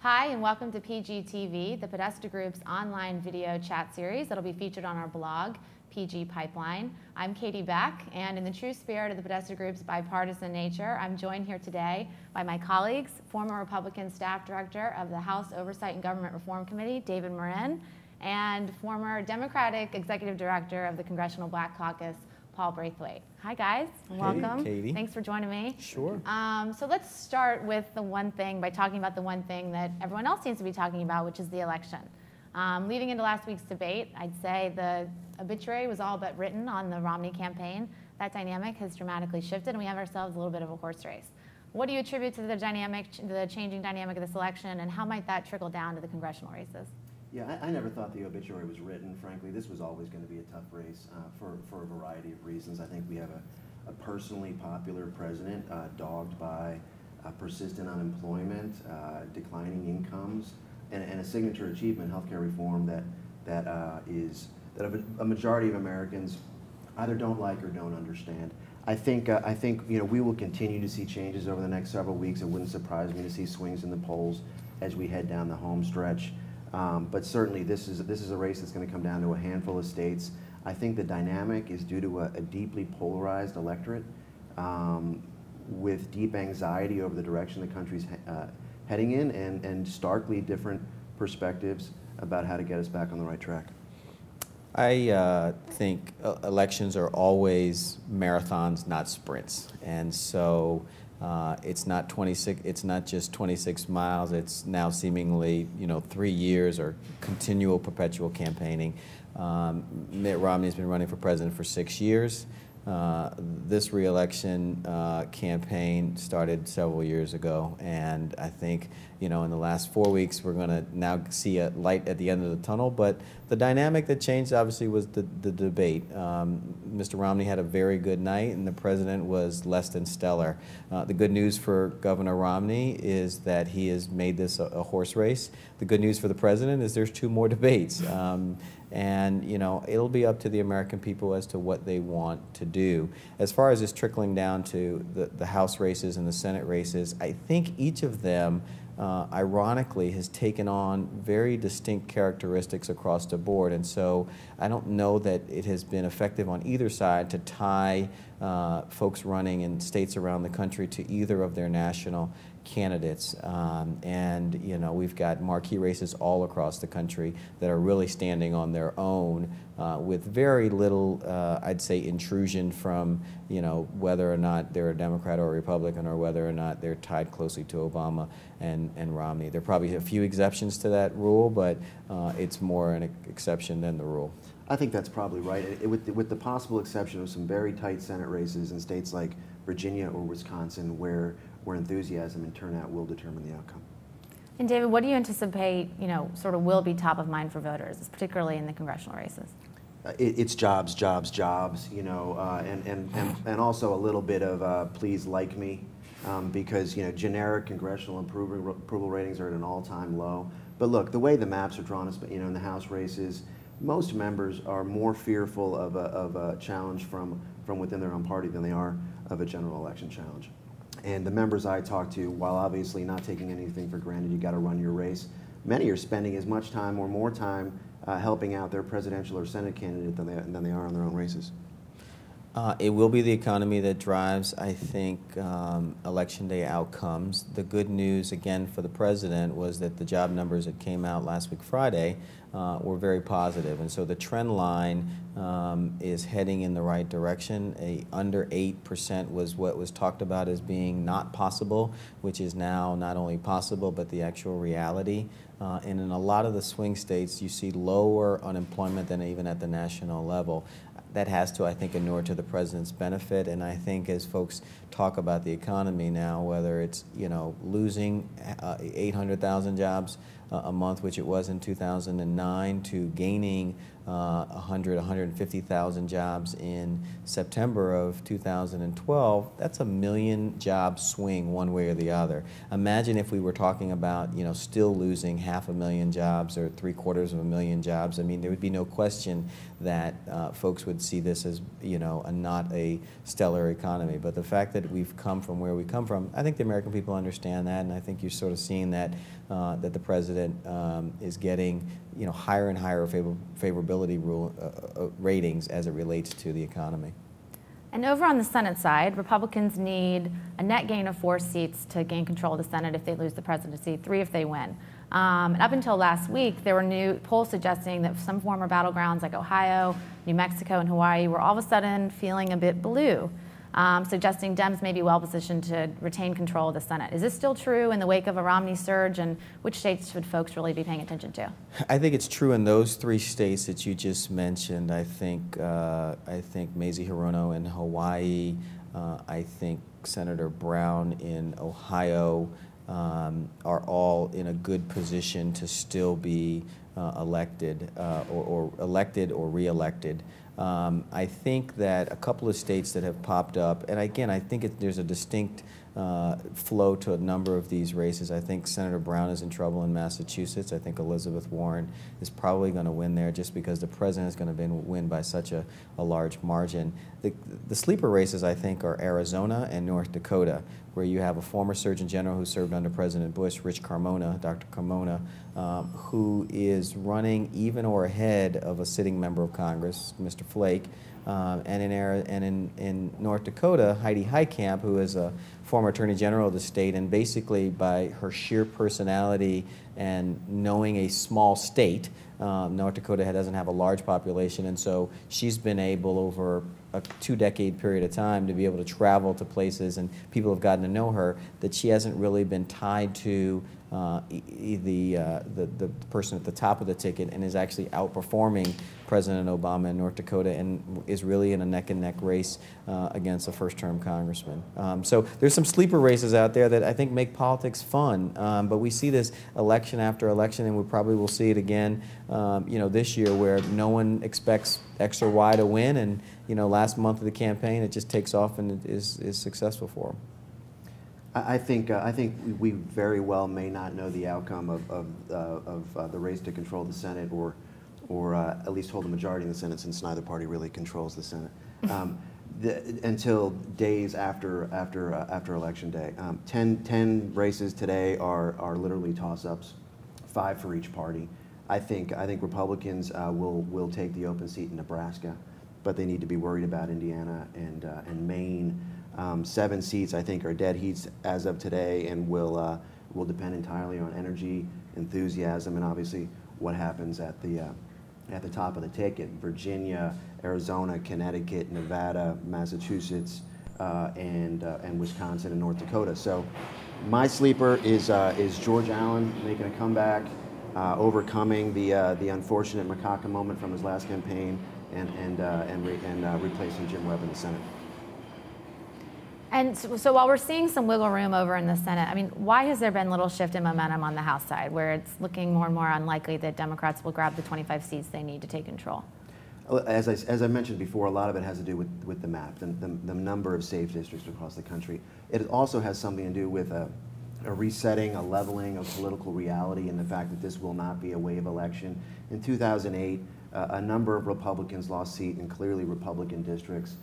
Hi, and welcome to PGTV, the Podesta Group's online video chat series that'll be featured on our blog, PG Pipeline. I'm Katie Beck, and in the true spirit of the Podesta Group's bipartisan nature, I'm joined here today by my colleagues, former Republican Staff Director of the House Oversight and Government Reform Committee, David Marin, and former Democratic Executive Director of the Congressional Black Caucus, Paul Brathwaite. Hi guys, and welcome. Katie. Thanks for joining me. Sure. So let's start with the one thing by talking about the one thing that everyone else seems to be talking about, which is the election. Leading into last week's debate, I'd say the obituary was all but written on the Romney campaign. That dynamic has dramatically shifted, and we have ourselves a little bit of a horse race. What do you attribute to the changing dynamic of this election, and how might that trickle down to the congressional races? Yeah, I never thought the obituary was written, frankly. This was always going to be a tough race for a variety of reasons. I think we have a personally popular president dogged by persistent unemployment, declining incomes, and a signature achievement, healthcare reform, that a majority of Americans either don't like or don't understand. I think we will continue to see changes over the next several weeks. It wouldn't surprise me to see swings in the polls as we head down the home stretch. But certainly this is a race that's going to come down to a handful of states. I think the dynamic is due to a deeply polarized electorate with deep anxiety over the direction the country's heading in, and starkly different perspectives about how to get us back on the right track. I think elections are always marathons, not sprints, and so it's not just 26 miles. It's now seemingly 3 years or continual, perpetual campaigning. Mitt Romney has been running for president for 6 years. This re-election campaign started several years ago, and I think in the last 4 weeks we're going to now see a light at the end of the tunnel. But the dynamic that changed obviously was the debate. Mr. Romney had a very good night, and the president was less than stellar. The good news for Governor Romney is that he has made this a horse race. The good news for the president is there's 2 more debates. And it'll be up to the American people as to what they want to do. As far as this trickling down to the House races and the Senate races, I think each of them, ironically, has taken on very distinct characteristics across the board. And so I don't know that it has been effective on either side to tie folks running in states around the country to either of their national candidates. And we've got marquee races all across the country that are really standing on their own with very little, I'd say, intrusion from whether or not they're a Democrat or a Republican, or whether or not they're tied closely to Obama and Romney. There are probably a few exceptions to that rule, but it's more an exception than the rule. I think that's probably right. With the possible exception of some very tight Senate races in states like Virginia or Wisconsin, where enthusiasm and turnout will determine the outcome. And David, what do you anticipate, sort of will be top of mind for voters, particularly in the congressional races? It's jobs, jobs, jobs, and also a little bit of please like me, because generic congressional approval ratings are at an all-time low. But look, the way the maps are drawn, in the House races, most members are more fearful of a challenge from within their own party than they are of a general election challenge. And the members I talk to, while obviously not taking anything for granted, you got to run your race, many are spending as much time or more time helping out their presidential or Senate candidate than they are on their own races. It will be the economy that drives, I think, Election Day outcomes. The good news, again, for the president was that the job numbers that came out last week Friday were very positive. And so the trend line is heading in the right direction. Under 8% was what was talked about as being not possible, which is now not only possible, but the actual reality. And in a lot of the swing states, you see lower unemployment than even at the national level. That has to, I think, inure to the president's benefit. And I think as folks talk about the economy now, whether it's losing 800,000 jobs a month, which it was in 2009, to gaining 150,000 jobs in September of 2012, that's a million job swing one way or the other. Imagine if we were talking about, still losing 500,000 jobs or 750,000 jobs. I mean, there would be no question that folks would see this as, not a stellar economy. But the fact that we've come from where we come from, I think the American people understand that, and I think you're sort of seeing that that the president is getting, higher and higher favorability ratings as it relates to the economy. And over on the Senate side, Republicans need a net gain of 4 seats to gain control of the Senate if they lose the presidency, 3 if they win. And up until last week, there were new polls suggesting that some former battlegrounds like Ohio, New Mexico, and Hawaii were all of a sudden feeling a bit blue, suggesting Dems may be well positioned to retain control of the Senate. Is this still true in the wake of a Romney surge, and which states should folks really be paying attention to? I think it's true in those 3 states that you just mentioned. I think Mazie Hirono in Hawaii, I think Senator Brown in Ohio are all in a good position to still be elected or re-elected. I think that a couple of states that have popped up, and again, I think there's a distinct flow to a number of these races. I think Senator Brown is in trouble in Massachusetts. I think Elizabeth Warren is probably going to win there just because the president is going to win by such a large margin. The sleeper races, I think, are Arizona and North Dakota, where you have a former Surgeon General who served under President Bush, Dr. Carmona, who is running even or ahead of a sitting member of Congress, Mr. Flake. And in North Dakota, Heidi Heitkamp, who is a former Attorney General of the state, and basically by her sheer personality and knowing a small state, North Dakota doesn't have a large population, and so she's been able over a 2-decade period of time to be able to travel to places, and people have gotten to know her, that she hasn't really been tied to the person at the top of the ticket, and is actually outperforming President Obama in North Dakota, and is really in a neck-and-neck race against a first-term congressman. So there's some sleeper races out there that I think make politics fun, but we see this election after election, and we probably will see it again this year, where no one expects X or Y to win, and last month of the campaign it just takes off and is successful for them. I think we very well may not know the outcome of the race to control the Senate, or at least hold the majority in the Senate, since neither party really controls the Senate, until days after Election Day. 10 races today are literally toss-ups, 5 for each party. I think Republicans will take the open seat in Nebraska, but they need to be worried about Indiana and Maine. 7 seats, I think, are dead heats as of today, and will depend entirely on energy, enthusiasm, and obviously what happens at the top of the ticket: Virginia, Arizona, Connecticut, Nevada, Massachusetts, and Wisconsin and North Dakota. So, my sleeper is George Allen making a comeback, overcoming the unfortunate macaca moment from his last campaign, and replacing Jim Webb in the Senate. And so while we're seeing some wiggle room over in the Senate, I mean, why has there been little shift in momentum on the House side, where it's looking more and more unlikely that Democrats will grab the 25 seats they need to take control? As I mentioned before, a lot of it has to do with the map, the number of safe districts across the country. It also has something to do with a resetting, a leveling of political reality, and the fact that this will not be a wave election. In 2008, a number of Republicans lost seat in clearly Republican districts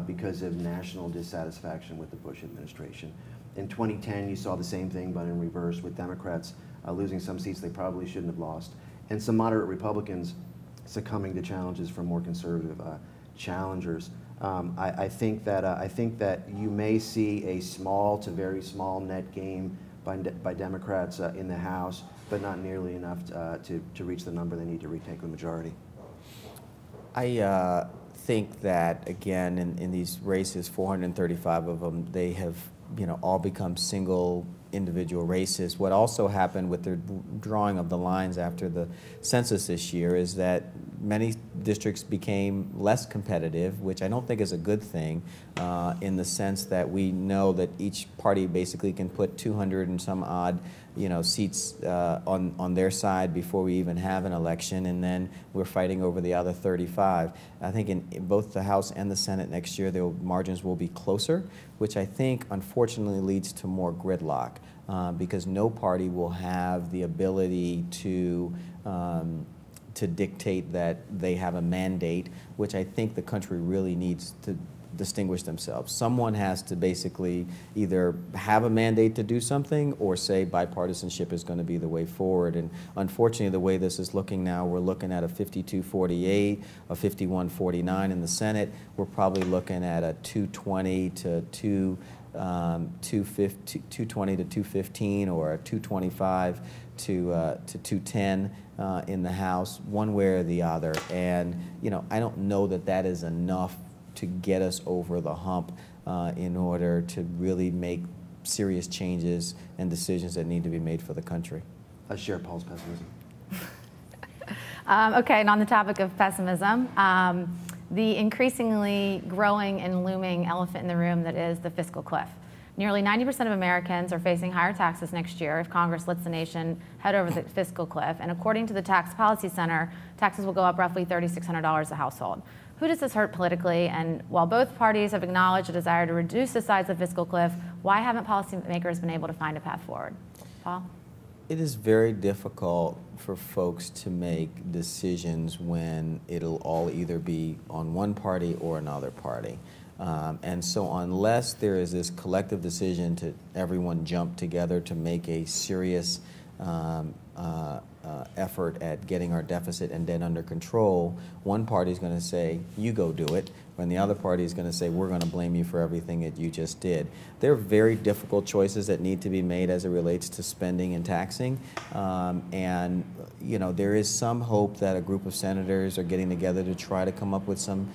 because of national dissatisfaction with the Bush administration. In 2010, you saw the same thing, but in reverse, with Democrats losing some seats they probably shouldn't have lost, and some moderate Republicans succumbing to challenges from more conservative challengers. I think that you may see a small to very small net gain by Democrats in the House, but not nearly enough to reach the number they need to retake the majority. I think that, again, in these races, 435 of them, they have all become single individual races. What also happened with the drawing of the lines after the census this year is that many districts became less competitive, which I don't think is a good thing, in the sense that we know that each party basically can put 200 and some odd seats on their side before we even have an election, and then we're fighting over the other 35. I think in both the House and the Senate next year, the margins will be closer, which I think unfortunately leads to more gridlock because no party will have the ability to dictate that they have a mandate, which I think the country really needs to distinguish themselves. Someone has to basically either have a mandate to do something or say bipartisanship is going to be the way forward. And unfortunately, the way this is looking now, we're looking at a 52-48, a 51-49 in the Senate. We're probably looking at a 220 to 215 or a 225 to 210 in the House, one way or the other. And I don't know that that is enough to get us over the hump in order to really make serious changes and decisions that need to be made for the country. I share Paul's pessimism. Okay, and on the topic of pessimism, the increasingly growing and looming elephant in the room that is the fiscal cliff. Nearly 90% of Americans are facing higher taxes next year if Congress lets the nation head over the fiscal cliff. And according to the Tax Policy Center, taxes will go up roughly $3,600 a household. Who does this hurt politically? And while both parties have acknowledged a desire to reduce the size of the fiscal cliff, why haven't policymakers been able to find a path forward? Paul? It is very difficult for folks to make decisions when it'll all either be on one party or another party. And so unless there is this collective decision to everyone jump together to make a serious effort at getting our deficit and debt under control, one party is going to say, you go do it, and the other party is going to say, we're going to blame you for everything that you just did. There are very difficult choices that need to be made as it relates to spending and taxing. And there is some hope that a group of senators are getting together to try to come up with some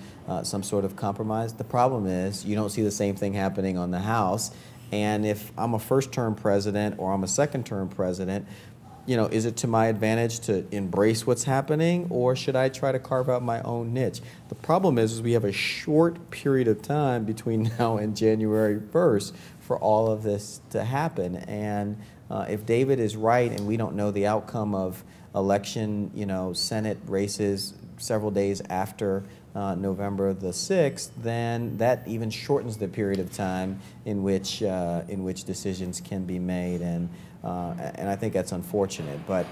sort of compromise. The problem is you don't see the same thing happening on the House. And if I'm a first-term president or I'm a second-term president, is it to my advantage to embrace what's happening, or should I try to carve out my own niche? The problem is we have a short period of time between now and January 1st for all of this to happen. And if David is right and we don't know the outcome of election, Senate races several days after November the 6th, then that even shortens the period of time in which decisions can be made. And I think that's unfortunate, but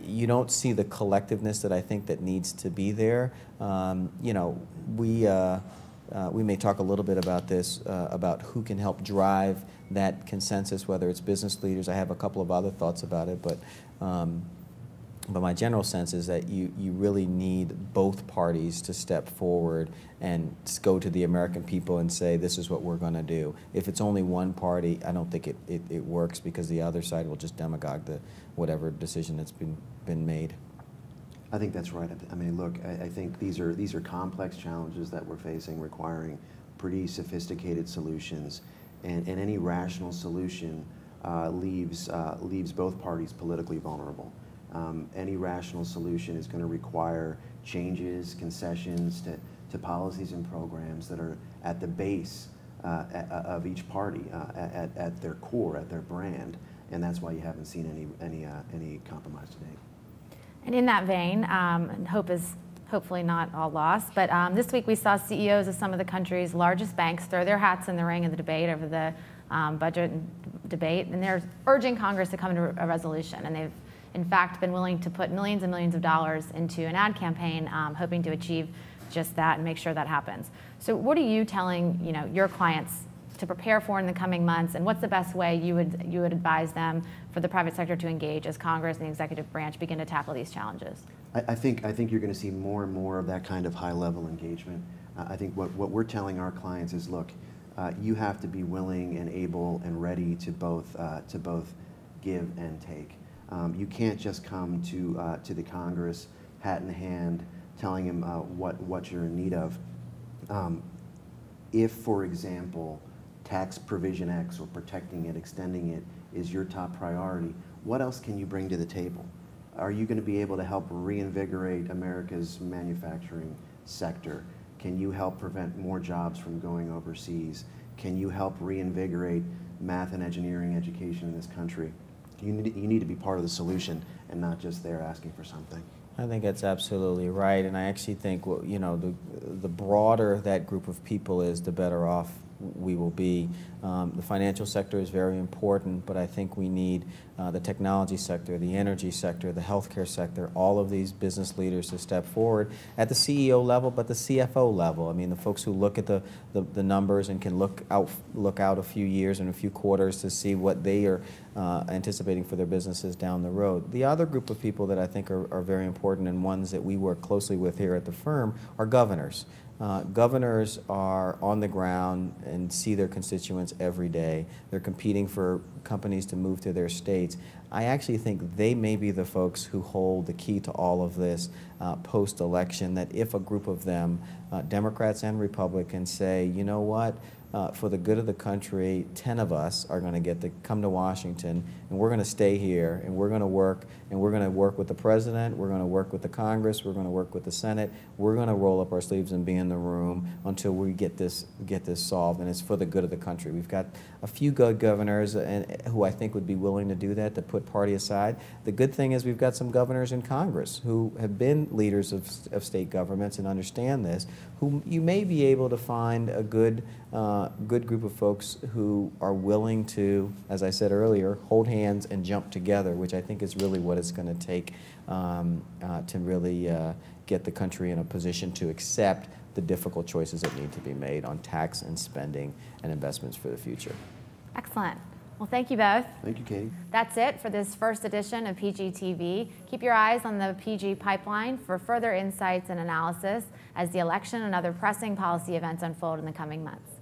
you don't see the collectiveness that I think that needs to be there. We may talk a little bit about this, about who can help drive that consensus, whether it's business leaders. I have a couple of other thoughts about it, but my general sense is that you really need both parties to step forward and go to the American people and say, this is what we're going to do. If it's only one party, I don't think it works, because the other side will just demagogue whatever decision that's been made. I think that's right. I mean, look, I think these are complex challenges that we're facing, requiring pretty sophisticated solutions, and any rational solution leaves both parties politically vulnerable. Any rational solution is going to require changes, concessions to policies and programs that are at the base of each party, at their core, at their brand, and that's why you haven't seen any compromise today. And in that vein, hope is hopefully not all lost, but this week we saw CEOs of some of the country's largest banks throw their hats in the ring of the debate over the budget debate, and they're urging Congress to come to a resolution, and they've in fact been willing to put millions and millions of dollars into an ad campaign, hoping to achieve just that and make sure that happens. So what are you telling your clients to prepare for in the coming months, and what's the best way you would advise them for the private sector to engage as Congress and the executive branch begin to tackle these challenges? I think you're going to see more and more of that kind of high-level engagement. I think what we're telling our clients is, look, you have to be willing and able and ready to both give and take. You can't just come to the Congress, hat in hand, telling them what you're in need of. If, for example, tax provision X or protecting it, extending it is your top priority, what else can you bring to the table? Are you going to be able to help reinvigorate America's manufacturing sector? Can you help prevent more jobs from going overseas? Can you help reinvigorate math and engineering education in this country? You need to be part of the solution and not just there asking for something. I think that's absolutely right, and I actually think, you know, the broader that group of people is, the better off we will be. The financial sector is very important, but I think we need the technology sector, the energy sector, the healthcare sector, all of these business leaders to step forward at the CEO level, but the CFO level. I mean, the folks who look at the numbers and can look out a few years and a few quarters to see what they are anticipating for their businesses down the road. The other group of people that I think are very important, and ones that we work closely with here at the firm, are governors. Governors are on the ground and see their constituents every day. They're competing for companies to move to their states. I actually think they may be the folks who hold the key to all of this post-election, that if a group of them, Democrats and Republicans, say, you know what, for the good of the country, 10 of us are going to get to come to Washington, and we're going to stay here, and we're going to work, with the president, we're going to work with the Congress, we're going to work with the Senate, we're going to roll up our sleeves and be in the room until we get this solved, and it's for the good of the country. We've got a few good governors who I think would be willing to do that, to put party aside. The good thing is we've got some governors in Congress who have been leaders of state governments and understand this, who you may be able to find a good group of folks who are willing to, as I said earlier, hold hands and jump together, which I think is really what it's going to take to really get the country in a position to accept the difficult choices that need to be made on tax and spending and investments for the future. Excellent. Well, thank you both. Thank you, Katie. That's it for this first edition of PGTV. Keep your eyes on the PG pipeline for further insights and analysis as the election and other pressing policy events unfold in the coming months.